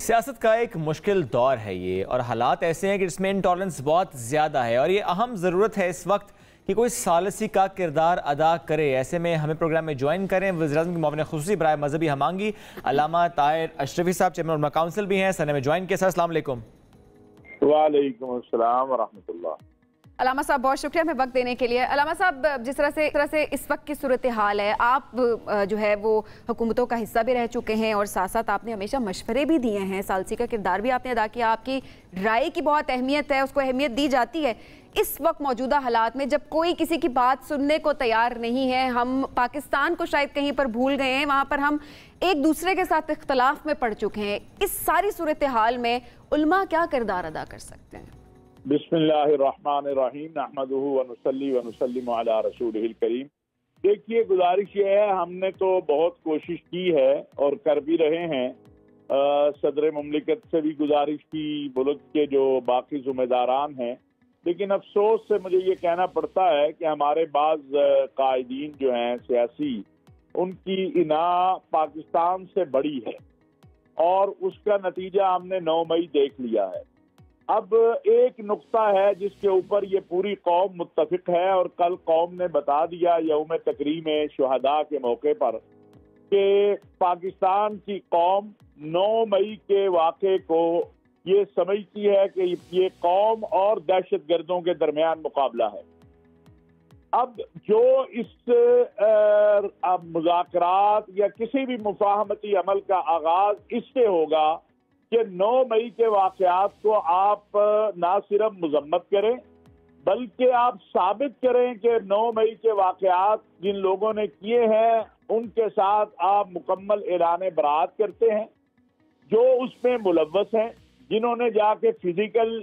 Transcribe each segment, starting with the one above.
سیاست کا ایک مشکل دور ہے یہ، اور حالات ایسے ہیں کہ جس میں انٹالرنس بہت زیادہ ہے، اور یہ اہم ضرورت ہے اس وقت کہ کوئی ثالثی کا کردار ادا کرے۔ ایسے میں ہمیں پروگرام میں جوائن کریں وزیراعظم کے معاون خصوصی برائے مذہبی ہمانگی علامہ طاہر اشرفی صاحب، چیئرمین علماء کونسل بھی ہیں، سر میں جوائن کیا۔ سر السلام علیکم۔ وعلیکم السلام ورحمۃ اللہ۔ علامہ صاحب بہت شکریہ ہمیں وقت دینے کے لیے۔ علامہ صاحب جس طرح سے اس وقت کی صورتحال ہے، آپ جو ہے وہ حکومتوں کا حصہ بھی رہ چکے ہیں اور ساتھ ساتھ آپ نے ہمیشہ مشورے بھی دیے ہیں، ثالثی کا کردار بھی آپ نے ادا کیا، آپ کی رائے کی بہت اہمیت ہے، اس کو اہمیت دی جاتی ہے۔ اس وقت موجودہ حالات میں جب کوئی کسی کی بات سننے کو تیار نہیں ہے، ہم پاکستان کو شاید کہیں پر بھول گئے ہیں، وہاں پر ہم ایک دوسرے کے ساتھ اختلاف میں پڑ چکے ہیں، اس ساری صورتحال میں علماء کیا کردار ادا کر سکتے ہیں؟ بسم اللہ الرحمن الرحیم، نحمدہ ونصلی ونسلم علی رسولہ الکریم۔ دیکھیے، گزارش یہ ہے، ہم نے تو بہت کوشش کی ہے اور کر بھی رہے ہیں۔ صدر مملکت سے بھی گزارش کی، ملک کے جو باقی ذمہ داران ہیں، لیکن افسوس سے مجھے یہ کہنا پڑتا ہے کہ ہمارے بعض قائدین جو ہیں سیاسی، ان کی اناء پاکستان سے بڑی ہے، اور اس کا نتیجہ ہم نے 9 مئی دیکھ لیا ہے۔ اب ایک نقطہ ہے جس کے اوپر یہ پوری قوم متفق ہے، اور کل قوم نے بتا دیا یوم تکریم شہداء کے موقع پر کہ پاکستان کی قوم 9 مئی کے واقعے کو یہ سمجھتی ہے کہ یہ قوم اور دہشت گردوں کے درمیان مقابلہ ہے۔ اب جو اس مذاکرات یا کسی بھی مفاہمتی عمل کا آغاز اس سے ہوگا کہ 9 مئی کے واقعات کو آپ نہ صرف مذمت کریں، بلکہ آپ ثابت کریں کہ 9 مئی کے واقعات جن لوگوں نے کیے ہیں ان کے ساتھ آپ مکمل اعلان برات کرتے ہیں، جو اس میں ملوث ہیں، جنہوں نے جا کے فزیکل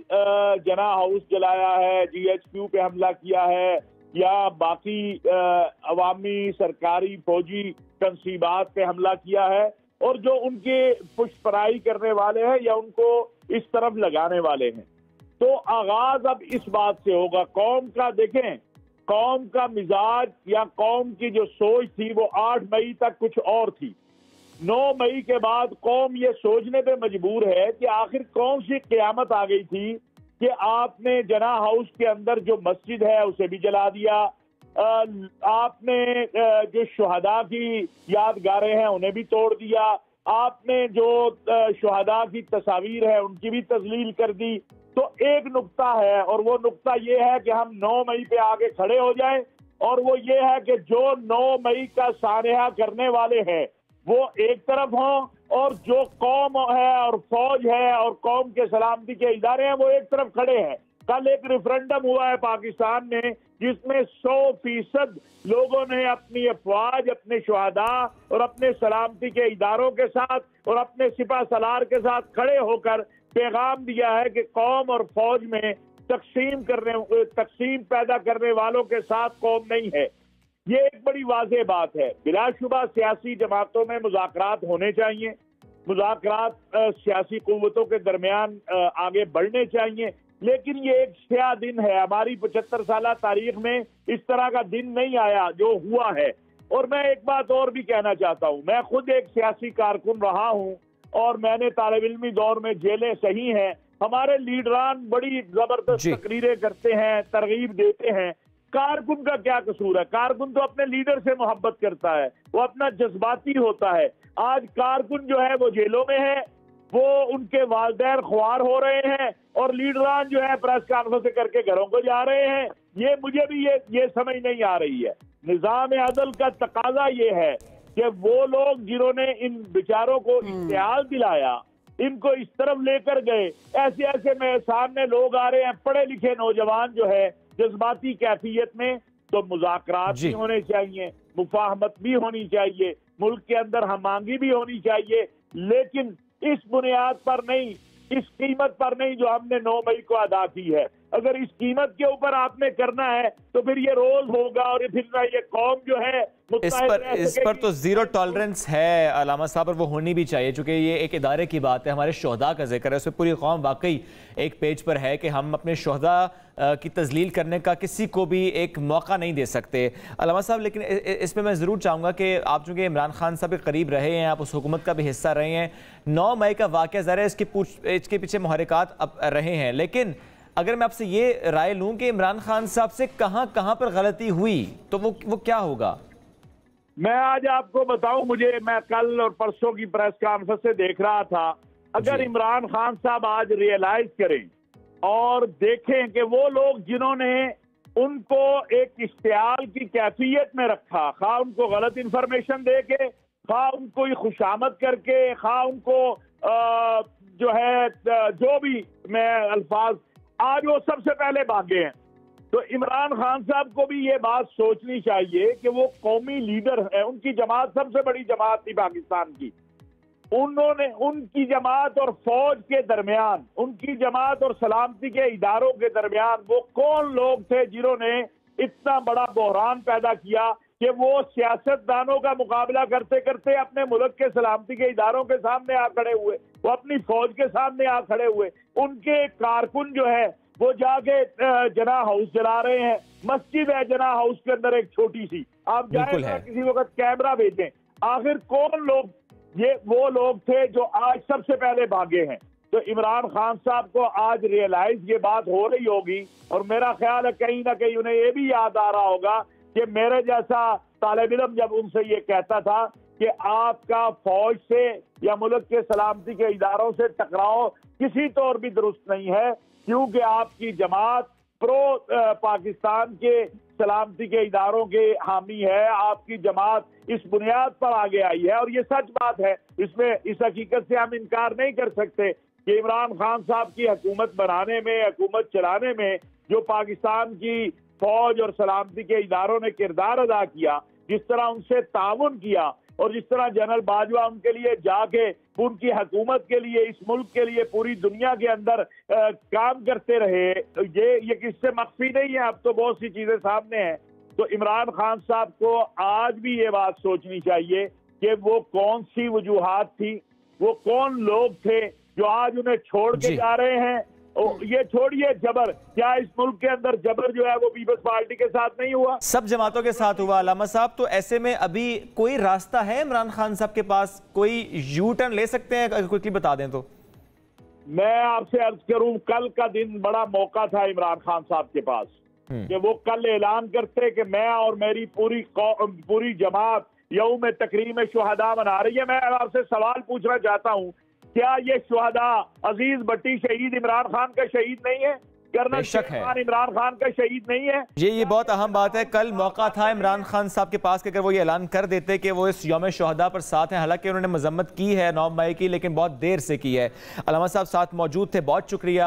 جناح ہاؤس جلایا ہے، GHQ پہ حملہ کیا ہے، یا باقی عوامی سرکاری فوجی تنصیبات پہ حملہ کیا ہے، اور جو ان کے پشت پرائی کرنے والے ہیں یا ان کو اس طرف لگانے والے ہیں۔ تو آغاز اب اس بات سے ہوگا۔ قوم کا دیکھیں، قوم کا مزاج یا قوم کی جو سوچ تھی وہ 8 مئی تک کچھ اور تھی۔ 9 مئی کے بعد قوم یہ سوچنے پہ مجبور ہے کہ آخر کون سی قیامت آ گئی تھی کہ آپ نے جناح ہاؤس کے اندر جو مسجد ہے اسے بھی جلا دیا، آپ نے جو شہداء کی یادگاریں ہیں انہیں بھی توڑ دیا، آپ نے جو شہداء کی تصاویر ہے ان کی بھی تذلیل کر دی۔ تو ایک نقطہ ہے، اور وہ نقطہ یہ ہے کہ ہم 9 مئی پہ آگے کھڑے ہو جائیں، اور وہ یہ ہے کہ جو 9 مئی کا سانحہ کرنے والے ہیں وہ ایک طرف ہوں، اور جو قوم ہے اور فوج ہے اور قوم کے سلامتی کے ادارے ہیں وہ ایک طرف کھڑے ہیں۔ کل ایک ریفرنڈم ہوا ہے پاکستان میں جس میں 100% لوگوں نے اپنی افواج، اپنے شہداء اور اپنے سلامتی کے اداروں کے ساتھ اور اپنے سپہ سالار کے ساتھ کھڑے ہو کر پیغام دیا ہے کہ قوم اور فوج میں تقسیم پیدا کرنے والوں کے ساتھ قوم نہیں ہے۔ یہ ایک بڑی واضح بات ہے۔ بلا شبہ سیاسی جماعتوں میں مذاکرات ہونے چاہیے، مذاکرات سیاسی قوتوں کے درمیان آگے بڑھنے چاہیے، لیکن یہ ایک سیاہ دن ہے۔ ہماری 75 سالہ تاریخ میں اس طرح کا دن نہیں آیا جو ہوا ہے۔ اور میں ایک بات اور بھی کہنا چاہتا ہوں، میں خود ایک سیاسی کارکن رہا ہوں، اور میں نے طالب علمی دور میں جیلیں سہی ہیں۔ ہمارے لیڈران بڑی زبردست تقریریں کرتے ہیں، ترغیب دیتے ہیں۔ کارکن کا کیا قصور ہے؟ کارکن تو اپنے لیڈر سے محبت کرتا ہے، وہ اپنا جذباتی ہوتا ہے۔ آج کارکن جو ہے وہ جیلوں میں ہے، وہ ان کے والدین خوار ہو رہے ہیں، اور لیڈران جو ہے پریس کانفرنس کر کے گھروں کو جا رہے ہیں۔ یہ مجھے بھی یہ سمجھ نہیں آ رہی ہے۔ نظام عدل کا تقاضا یہ ہے کہ وہ لوگ جنہوں نے ان بیچاروں کو اشتعال دلایا، ان کو اس طرف لے کر گئے، ایسے میں سامنے لوگ آ رہے ہیں پڑھے لکھے نوجوان جو ہے جذباتی کیفیت میں، تو مذاکرات بھی ہونے چاہیے، مفاہمت بھی ہونی چاہیے، ملک کے اندر ہمانگی بھی ہونی چاہیے، لیکن اس بنیاد پر نہیں، اس قیمت پر نہیں جو ہم نے 9 مئی کو ادا کی ہے۔ اگر اس قیمت کے اوپر آپ نے کرنا ہے تو پھر یہ روز ہوگا اور پھر یہ قوم جو ہے اس پر تو زیرو ٹالرنس ہے علامہ صاحب، اور وہ ہونی بھی چاہیے، چونکہ یہ ایک ادارے کی بات ہے، ہمارے شہداء کا ذکر ہے، اس میں پوری قوم واقعی ایک پیج پر ہے کہ ہم اپنے شہداء کی تذلیل کرنے کا کسی کو بھی ایک موقع نہیں دے سکتے علامہ صاحب۔ لیکن اس میں ضرور چاہوں گا کہ آپ چونکہ عمران خان صاحب کے قریب رہے ہیں، آپ اس حکومت کا بھی حصہ رہے ہیں، 9 مئی کا واقعہ ظاہر ہے اس کے پیچھے محرکات اب رہے ہیں، لیکن اگر میں آپ سے یہ رائے لوں کہ عمران خان صاحب سے کہاں پر غلطی ہوئی تو وہ کیا ہوگا؟ میں آج آپ کو بتاؤں، میں کل اور پرسوں کی پریس کانفرنس سے دیکھ رہا تھا، اگر عمران خان صاحب آج ریئلائز کریں اور دیکھیں کہ وہ لوگ جنہوں نے ان کو ایک اشتعال کی کیفیت میں رکھا، خواہ ان کو غلط انفارمیشن دے کے، خواہ ان کو خوشامد کر کے، خواہ ان کو جو ہے جو بھی میں الفاظ، آج وہ سب سے پہلے بھاگے ہیں۔ تو عمران خان صاحب کو بھی یہ بات سوچنی چاہیے کہ وہ قومی لیڈر ہیں، ان کی جماعت سب سے بڑی جماعت تھی پاکستان کی، انہوں نے ان کی جماعت اور فوج کے درمیان، ان کی جماعت اور سلامتی کے اداروں کے درمیان وہ کون لوگ تھے جنہوں نے اتنا بڑا بحران پیدا کیا کہ وہ سیاست دانوں کا مقابلہ کرتے کرتے اپنے ملک کے سلامتی کے اداروں کے سامنے آ کھڑے ہوئے، وہ اپنی فوج کے سامنے آ کھڑے ہوئے، ان کے کارکن جو ہے وہ جا کے جناح ہاؤس جلا رہے ہیں، مسجد ہے جناح ہاؤس کے اندر ایک چھوٹی سی، آپ جائیں گا کسی وقت کیمرہ بھیجیں، آخر کون لوگ، یہ وہ لوگ تھے جو آج سب سے پہلے بھاگے ہیں۔ تو عمران خان صاحب کو آج ریئلائز یہ بات ہو رہی ہوگی، اور میرا خیال ہے کہیں نہ کہیں انہیں یہ بھی یاد آ رہا ہوگا کہ میرے جیسا طالب علم جب ان سے یہ کہتا تھا کہ آپ کا فوج سے یا ملک کے سلامتی کے اداروں سے ٹکراؤ کسی طور بھی درست نہیں ہے، کیونکہ آپ کی جماعت پرو پاکستان کے سلامتی کے اداروں کے حامی ہے، آپ کی جماعت اس بنیاد پر آگے آئی ہے، اور یہ سچ بات ہے، اس حقیقت سے ہم انکار نہیں کر سکتے کہ عمران خان صاحب کی حکومت بنانے میں، حکومت چلانے میں جو پاکستان کی فوج اور سلامتی کے اداروں نے کردار ادا کیا، جس طرح ان سے تعاون کیا، اور جس طرح جنرل باجوہ ان کے لیے جا کے ان کی حکومت کے لیے، اس ملک کے لیے، پوری دنیا کے اندر کام کرتے رہے، یہ کس سے مخفی نہیں ہے، اب تو بہت سی چیزیں سامنے ہیں۔ تو عمران خان صاحب کو آج بھی یہ بات سوچنی چاہیے کہ وہ کون سی وجوہات تھی، وہ کون لوگ تھے جو آج انہیں چھوڑ کے جا رہے ہیں۔ یہ چھوڑیے جبر، کیا اس ملک کے اندر جبر جو ہے وہ پیپلز پارٹی کے ساتھ نہیں ہوا؟ سب جماعتوں کے ساتھ ہوا علامہ صاحب۔ تو ایسے میں ابھی کوئی راستہ ہے عمران خان صاحب کے پاس، کوئی یو ٹرن لے سکتے ہیں؟ اگر کوئکلی بتا دیں تو میں آپ سے عرض کروں، کل کا دن بڑا موقع تھا عمران خان صاحب کے پاس کہ وہ کل اعلان کرتے کہ میں اور میری پوری جماعت یوم تکریم شہداء منا رہی ہے۔ میں آپ سے سوال پوچھنا چاہتا ہوں، کیا یہ شہداء عزیز بٹی شہید عمران خان کا شہید نہیں ہے؟ کرنل خان عمران خان کا شہید نہیں ہے؟ یہ بہت اہم بات ہے۔ کل موقع تھا عمران خان صاحب کے پاس کہ اگر وہ یہ اعلان کر دیتے کہ وہ اس یوم شہداء پر ساتھ ہیں، حالانکہ انہوں نے مذمت کی ہے 9 مئی کی، لیکن بہت دیر سے کی ہے۔ علامہ صاحب ساتھ موجود تھے، بہت شکریہ۔